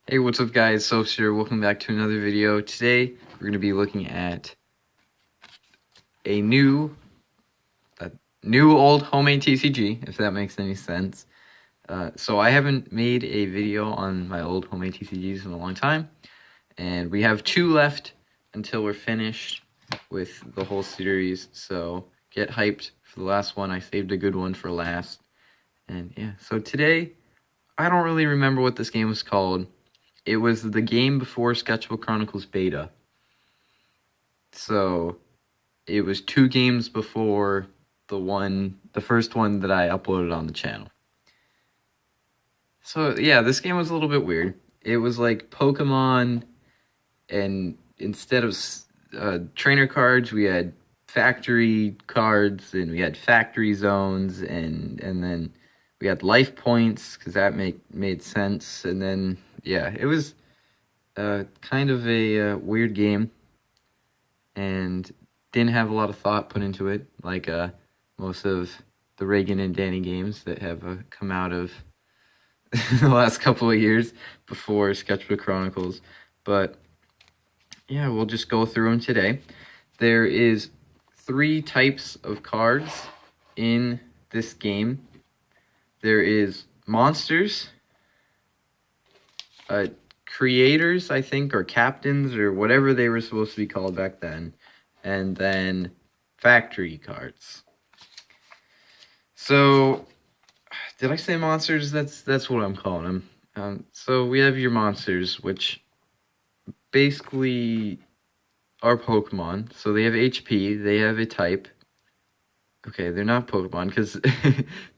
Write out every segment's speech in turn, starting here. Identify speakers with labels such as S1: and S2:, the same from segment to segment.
S1: Hey, what's up guys? Sophs here. Welcome back to another video. Today, we're going to be looking at a new old homemade TCG, if that makes any sense. So I haven't made a video on my old homemade TCGs in a long time, and we have 2 left until we're finished with the whole series, so get hyped for the last one. I saved a good one for last. And yeah, so today, I don't really remember what this game was called. It was the game before Sketchbook Chronicles Beta. So it was 2 games before the first one that I uploaded on the channel. So yeah, this game was a little bit weird. It was like Pokemon, and instead of trainer cards, we had factory cards, and we had factory zones, and then we had life points, because that made sense. And then yeah, it was kind of a weird game, and didn't have a lot of thought put into it, like most of the Reagan and Danny games that have come out of the last couple of years before Sketchbook Chronicles. But yeah, we'll just go through them today. There is 3 types of cards in this game. There is monsters, creators, I think, or captains, or whatever they were supposed to be called back then, and then factory cards. So, did I say monsters? That's what I'm calling them. So we have your monsters, which basically are Pokemon. So they have HP, they have a type. Okay, they're not Pokemon because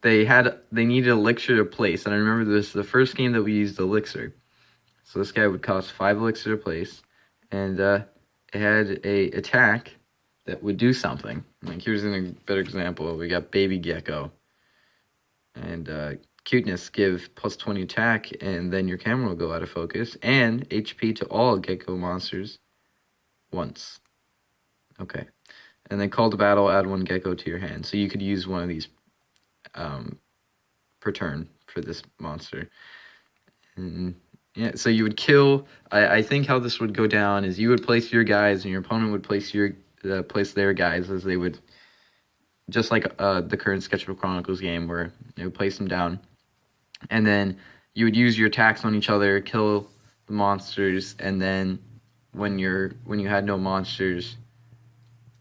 S1: they needed Elixir to place, and I remember this the first game that we used Elixir. So this guy would cost 5 Elixir to place, and it had a attack that would do something. Like here's a better example. We got Baby Gecko, and Cuteness give plus 20 attack, and then your camera will go out of focus, and HP to all Gecko monsters once. Okay. And then Call to Battle, add 1 Gecko to your hand. So you could use one of these per turn for this monster. And yeah, so you would kill. I think how this would go down is you would place your guys, and your opponent would place their guys, as they would, just like the current Sketchbook Chronicles game, where they would place them down, and then you would use your attacks on each other, kill the monsters, and then when you had no monsters,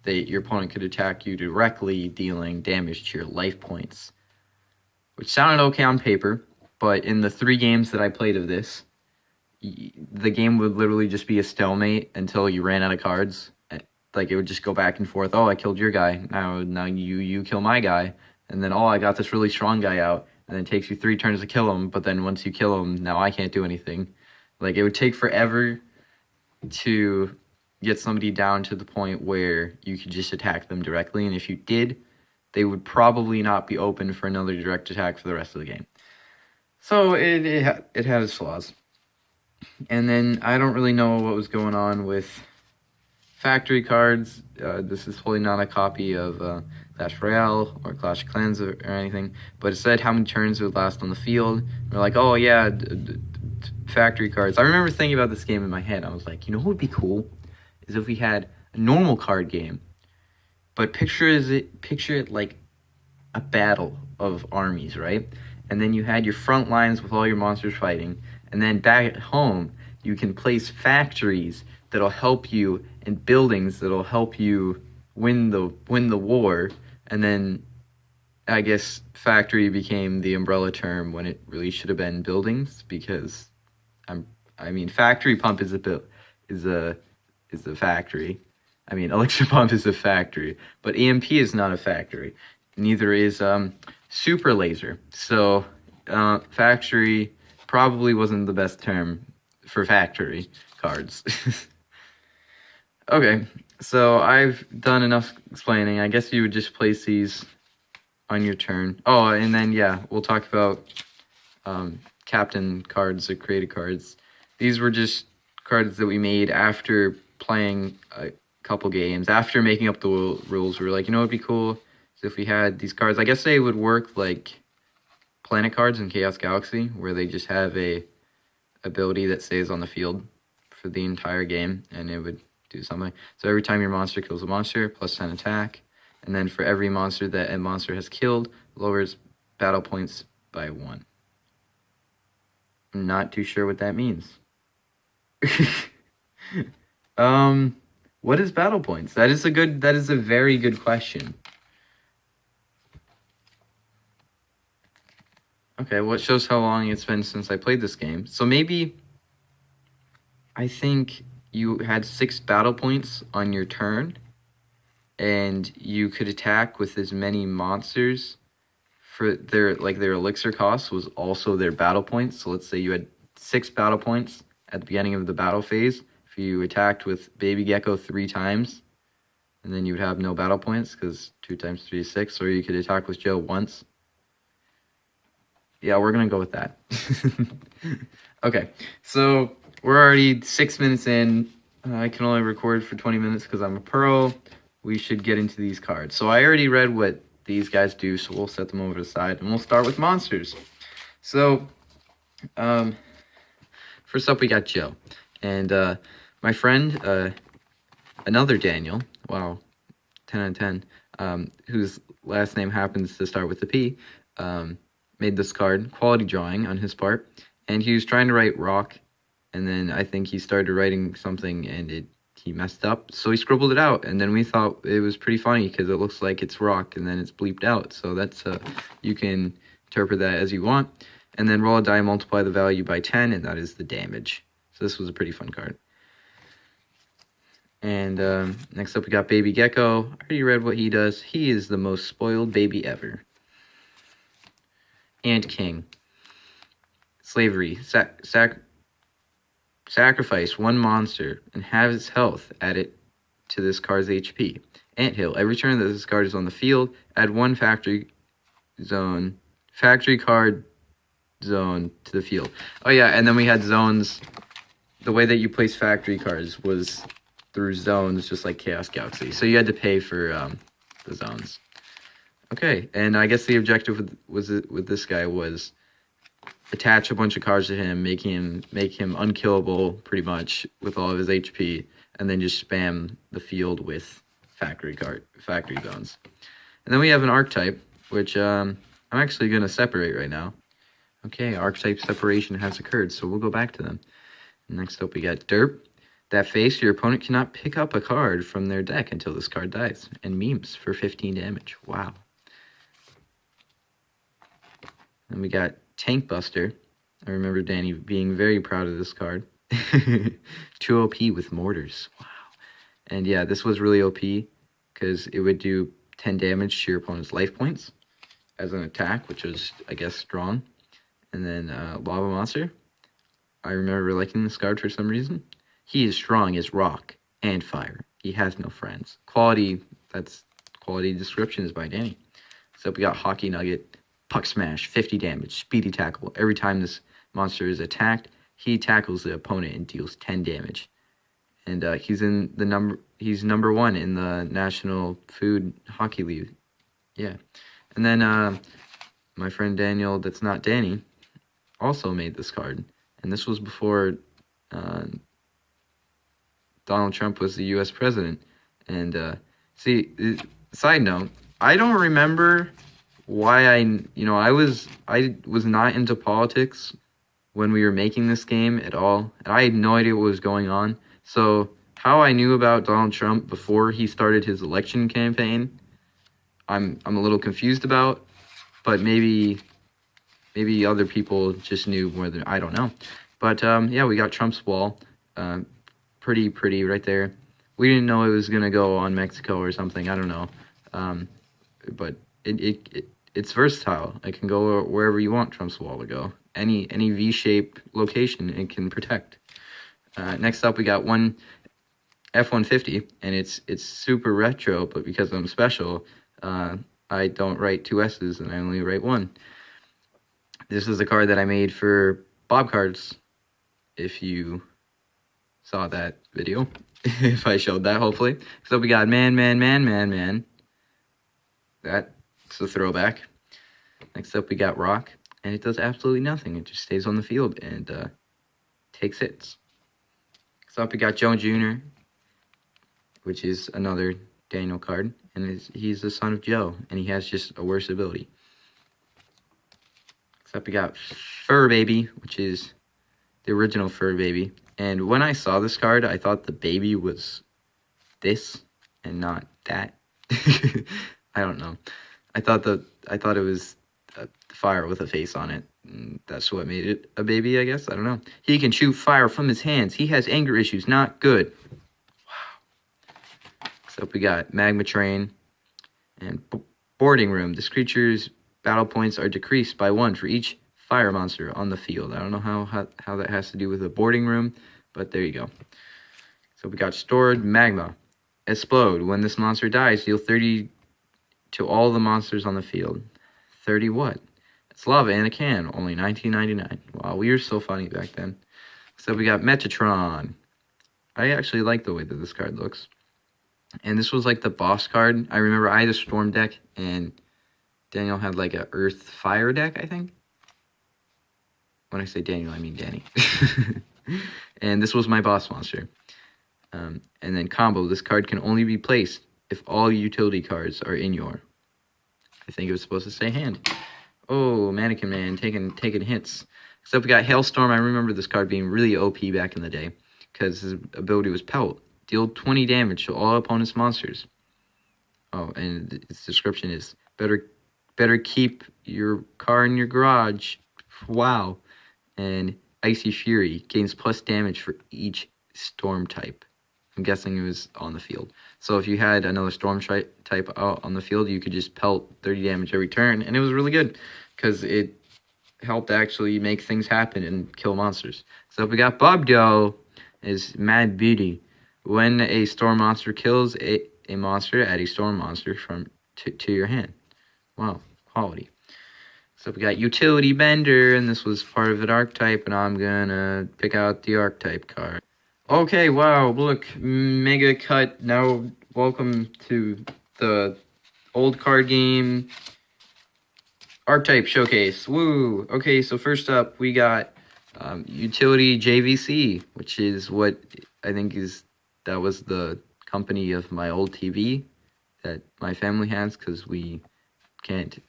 S1: your opponent could attack you directly, dealing damage to your life points, which sounded okay on paper, but in the 3 games that I played of this, the game would literally just be a stalemate until you ran out of cards. Like, it would just go back and forth. Oh, I killed your guy. Now you kill my guy. And then, oh, I got this really strong guy out. And then it takes you 3 turns to kill him. But then once you kill him, now I can't do anything. Like, it would take forever to get somebody down to the point where you could just attack them directly. And if you did, they would probably not be open for another direct attack for the rest of the game. So it had its flaws. And then I don't really know what was going on with factory cards. This is totally not a copy of Clash Royale or Clash of Clans or anything, but it said how many turns it would last on the field. We're like, oh yeah, factory cards. I remember thinking about this game in my head. I was like, you know what would be cool is if we had a normal card game, but picture it like a battle of armies, right? And then you had your front lines with all your monsters fighting, and then back at home, you can place factories that'll help you, and buildings that'll help you win the war. And then I guess factory became the umbrella term when it really should have been buildings, because I mean factory pump is a factory. I mean Elixir pump is a factory, but EMP is not a factory. Neither is super laser. So factory probably wasn't the best term for factory cards. Okay, so I've done enough explaining. I guess you would just place these on your turn. Oh, and then yeah, we'll talk about captain cards or created cards. These were just cards that we made after playing a couple games. After making up the rules, we were like, you know what would be cool is if we had these cards. I guess they would work like planet cards in Chaos Galaxy, where they just have a ability that stays on the field for the entire game, and it would do something. So every time your monster kills a monster, plus 10 attack. And then for every monster that a monster has killed, lowers battle points by 1. I'm not too sure what that means. What is battle points? That is a very good question. Okay, well, it shows how long it's been since I played this game. So maybe I think you had 6 battle points on your turn, and you could attack with as many monsters for their elixir cost was also their battle points. So let's say you had 6 battle points at the beginning of the battle phase. If you attacked with Baby Gecko 3 times, and then you would have no battle points because 2 times 3 is 6. Or you could attack with Joe once. Yeah, we're gonna go with that. Okay, so we're already 6 minutes in. I can only record for 20 minutes because I'm a pro. We should get into these cards. So I already read what these guys do, so we'll set them over to the side, and we'll start with monsters. So, first up we got Joe. And my friend, another Daniel, wow, 10 out of 10, whose last name happens to start with a P, made this card, quality drawing on his part, and he was trying to write rock, and then I think he started writing something and he messed up, so he scribbled it out, and then we thought it was pretty funny because it looks like it's rock and then it's bleeped out, so that's you can interpret that as you want, and then roll a die, multiply the value by 10, and that is the damage. So this was a pretty fun card. And next up we got Baby Gecko. I already read what he does. He is the most spoiled baby ever. Ant King. Slavery. Sacrifice 1 monster and have its health added to this card's HP. Anthill. Every turn that this card is on the field, add 1 factory card zone to the field. Oh yeah, and then we had zones. The way that you place factory cards was through zones, just like Chaos Galaxy. So you had to pay for the zones. Okay, and I guess the objective with this guy was attach a bunch of cards to him, make him unkillable pretty much with all of his HP, and then just spam the field with factory zones. And then we have an archetype, which I'm actually going to separate right now. Okay, archetype separation has occurred, so we'll go back to them. Next up we got Derp. That face, your opponent cannot pick up a card from their deck until this card dies. And Memes for 15 damage. Wow. Then we got Tank Buster. I remember Danny being very proud of this card. 2 OP with mortars. Wow. And yeah, this was really OP because it would do 10 damage to your opponent's life points as an attack, which was, I guess, strong. And then Lava Monster. I remember liking this card for some reason. He is strong as rock and fire. He has no friends. Quality description is by Danny. So we got Hockey Nugget, Puck Smash, 50 damage, Speedy Tackle. Every time this monster is attacked, he tackles the opponent and deals 10 damage. And he's number 1 in the National Food Hockey League. Yeah. And then my friend Daniel, that's not Danny, also made this card. And this was before Donald Trump was the U.S. president. And side note, I don't remember why I was not into politics when we were making this game at all. And I had no idea what was going on. So how I knew about Donald Trump before he started his election campaign, I'm a little confused about. But maybe other people just knew more than I don't know. But yeah, we got Trump's wall. Pretty right there. We didn't know it was gonna go on Mexico or something. I don't know. But it's versatile. It can go wherever you want Trump's wall to go. Any V-shaped location it can protect. Next up, we got one F-150, and it's super retro. But because I'm special, I don't write 2 S's and I only write 1. This is a card that I made for Bob Cards. If you saw that video, if I showed that, hopefully. So we got Man. That's a throwback. Next up, we got Rock, and it does absolutely nothing. It just stays on the field, and takes hits. Next up, we got Joe Jr., which is another Daniel card, and he's the son of Joe, and he has just a worse ability. Next up, we got Fur Baby, which is the original Fur Baby. And when I saw this card, I thought the baby was this and not that. I don't know. I thought it was a fire with a face on it. And that's what made it a baby, I guess. I don't know. He can shoot fire from his hands. He has anger issues. Not good. Wow. So we got Magma Train and Boarding Room. This creature's battle points are decreased by 1 for each fire monster on the field. I don't know how that has to do with a boarding room, but there you go. So we got Stored Magma. Explode. When this monster dies, deal 30 to all the monsters on the field. 30 what? It's lava in a can. Only $19.99. Wow, we were so funny back then. So we got Metatron. I actually like the way that this card looks. And this was like the boss card. I remember I had a Storm deck, and Daniel had like a Earth Fire deck, I think. When I say Daniel, I mean Danny. And this was my boss monster. And then combo. This card can only be placed if all utility cards are in your... I think it was supposed to say hand. Oh, Mannequin Man taking hits. Except we got Hailstorm. I remember this card being really OP back in the day, because his ability was Pelt. Deal 20 damage to all opponent's monsters. Oh, and its description is better keep your car in your garage. Wow. And Icy Fury gains plus damage for each storm type. I'm guessing it was on the field. So if you had another storm type out on the field, you could just pelt 30 damage every turn. And it was really good, because it helped actually make things happen and kill monsters. So we got Bobdo is Mad Beauty. When a storm monster kills a monster, add a storm monster to your hand. Wow, quality. So we got Utility Bender, and this was part of an archetype, and I'm gonna pick out the archetype card. Okay, wow, look, mega cut. Now, welcome to the old card game archetype showcase. Woo! Okay, so first up, we got Utility JVC, which is what I think that was the company of my old TV that my family has, because we can't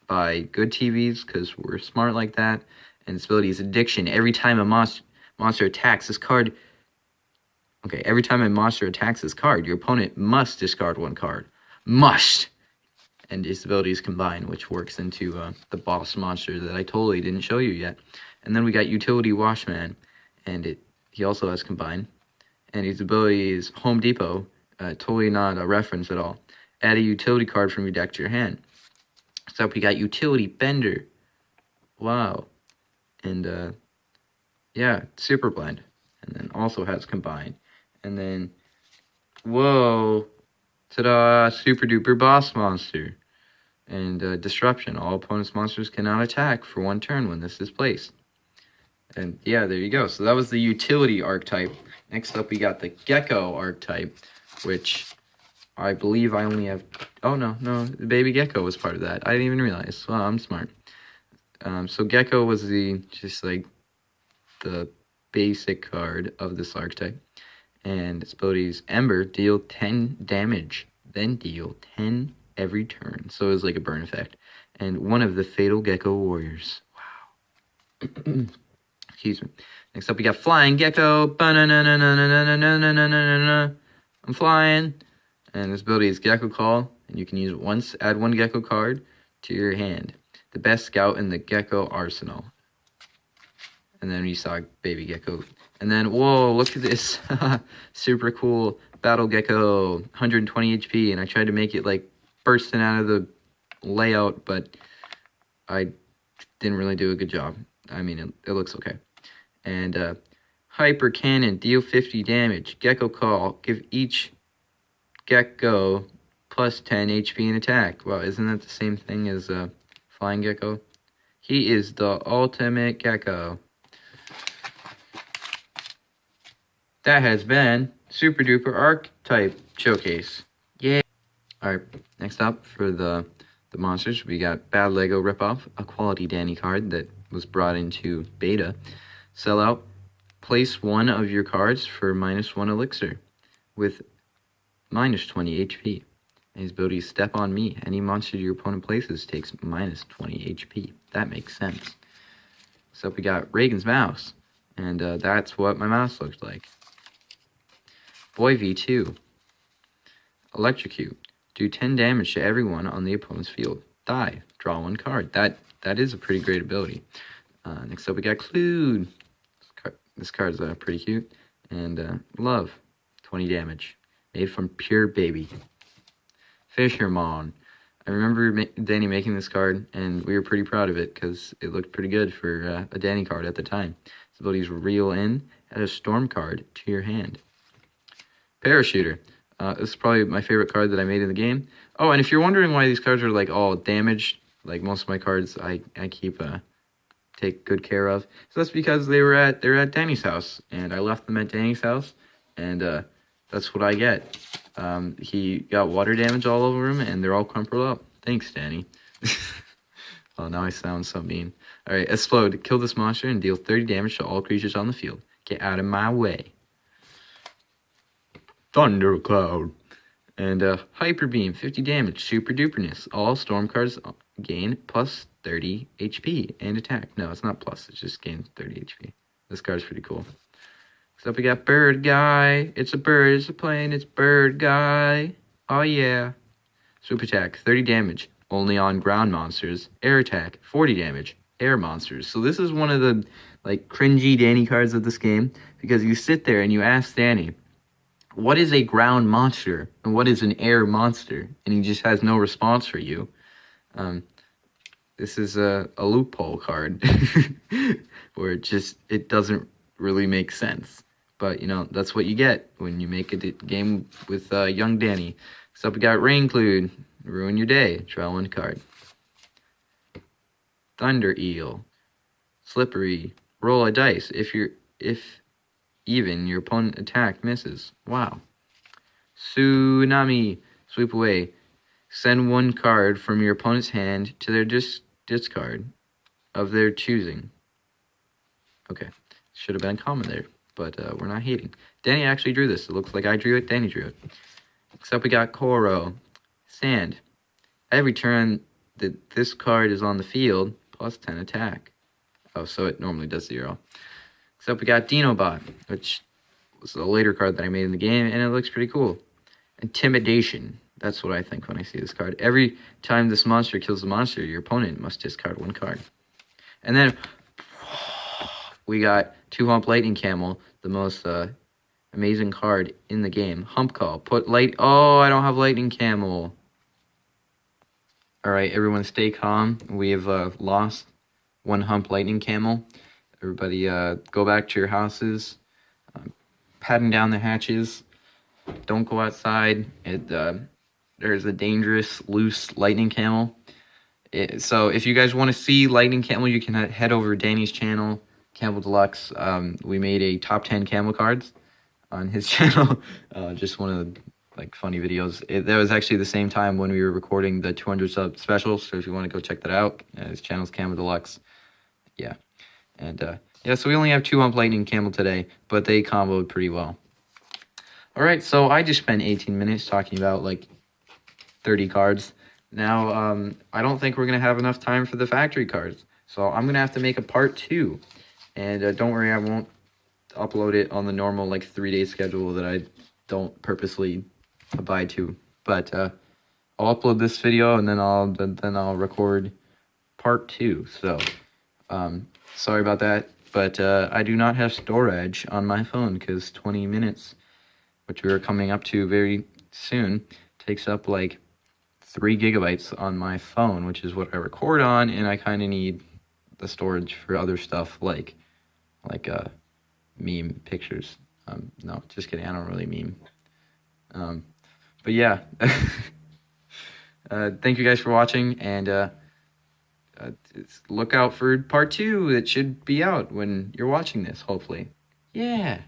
S1: buy good TVs because we're smart like that. And its ability is Addiction. Every time a monster attacks this card... Okay, every time a monster attacks this card, your opponent must discard 1 card. Must! And its abilities combine, which works into the boss monster that I totally didn't show you yet. And then we got Utility Washman, and he also has combine. And his ability is Home Depot, totally not a reference at all. Add a utility card from your deck to your hand. So we got Utility Bender. Wow. And, yeah, Super Blend. And then also has combine. And then, whoa, ta-da, Super Duper Boss Monster. And Disruption. All opponent's monsters cannot attack for 1 turn when this is placed. And yeah, there you go. So that was the Utility archetype. Next up, we got the Gecko archetype, which I believe I only have... Oh, no, the Baby Gecko was part of that. I didn't even realize. Well, I'm smart. So Gecko was just like the basic card of this archetype. And its ability is Ember, deal 10 damage, then deal 10 every turn. So it was like a burn effect. And one of the Fatal Gecko Warriors. Wow. Excuse me. Next up, we got Flying Gecko. I'm flying. And this ability is Gecko Call. And you can use it once. Add 1 Gecko card to your hand. The best scout in the Gecko arsenal. And then we saw Baby Gecko. And then, whoa, look at this. Super cool Battle Gecko. 120 HP. And I tried to make it like bursting out of the layout, but I didn't really do a good job. I mean, it looks okay. And Hyper Cannon. Deal 50 damage. Gecko Call. Give each Gecko plus 10 HP in attack. Wow, isn't that the same thing as Flying Gecko? He is the ultimate Gecko. That has been Super Duper Archetype Showcase. Yeah. Alright, next up for the monsters, we got Bad Lego Ripoff, a quality Danny card that was brought into beta. Sellout, place one of your cards for -1 elixir with -20 HP. And his ability is Step on Me. Any monster your opponent places takes -20 HP. That makes sense. So we got Reagan's mouse, and that's what my mouse looks like. Boy V2. Electrocute. Do 10 damage to everyone on the opponent's field. Die. Draw 1 card. That is a pretty great ability. Next up we got Clued. This card's pretty cute. And Love. 20 damage. Made from pure baby. Fisherman. I remember Danny making this card, and we were pretty proud of it because it looked pretty good for a Danny card at the time. His ability is Reel In. Add a Storm card to your hand. Parachuter. This is probably my favorite card that I made in the game. Oh, and if you're wondering why these cards are like all damaged, like most of my cards I keep take good care of. So that's because they're at Danny's house, and I left them at Danny's house, and that's what I get. He got water damage all over him, and they're all crumpled up. Thanks, Danny. Oh, now I sound so mean. Alright, Explode. Kill this monster and deal 30 damage to all creatures on the field. Get out of my way. Thundercloud. And Hyper Beam, 50 damage, Super Duperness. All storm cards gain plus 30 HP and attack. No, it's not plus, it's just gain 30 HP. This card's pretty cool. Next up we got Bird Guy. It's a bird, it's a plane, it's Bird Guy. Oh yeah. Swoop attack, 30 damage, only on ground monsters. Air attack, 40 damage, air monsters. So this is one of the like cringy Danny cards of this game, because you sit there and you ask Danny, what is a ground monster and what is an air monster? And he just has no response for you. This is a loophole card where it doesn't really make sense. But, you know, that's what you get when you make a game with young Danny. So we got Rainclude. Ruin your day. Draw 1 card. Thunder Eel. Slippery. Roll a dice. If even your opponent attack misses. Wow. Tsunami. Sweep away. Send 1 card from your opponent's hand to their discard of their choosing. Okay. Should have been common there, but we're not hating. Danny actually drew this. It looks like I drew it. Danny drew it. Except we got Koro. Sand. Every turn that this card is on the field, plus 10 attack. Oh, so it normally does 0. Except we got Dinobot, which was a later card that I made in the game, and it looks pretty cool. Intimidation. That's what I think when I see this card. Every time this monster kills a monster, your opponent must discard 1 card. And then we got 2-Hump Lightning Camel, the most amazing card in the game. Hump Call. Oh, I don't have Lightning Camel. Alright, everyone stay calm. We have lost 1-Hump Lightning Camel. Everybody go back to your houses. Pattern down the hatches. Don't go outside. There's a dangerous, loose Lightning Camel. So if you guys want to see Lightning Camel, you can head over to Danny's channel, Camel Deluxe. We made a top 10 camel cards on his channel. Just one of the funny videos. That was actually the same time when we were recording the 200 sub special. So if you want to go check that out, his channel's Camel Deluxe. Yeah. And yeah, so we only have 2-Hump Lightning Camel today, but they comboed pretty well. Alright, so I just spent 18 minutes talking about 30 cards. Now, I don't think we're going to have enough time for the factory cards. So I'm going to have to make a part 2. And don't worry, I won't upload it on the normal 3-day schedule that I don't purposely abide to. But I'll upload this video and then I'll record part 2. So sorry about that. But I do not have storage on my phone because 20 minutes, which we are coming up to very soon, takes up 3 gigabytes on my phone, which is what I record on, and I kind of need the storage for other stuff like meme pictures. No, just kidding, I don't really meme. But yeah, thank you guys for watching, and look out for part 2. It should be out when you're watching this, hopefully. Yeah.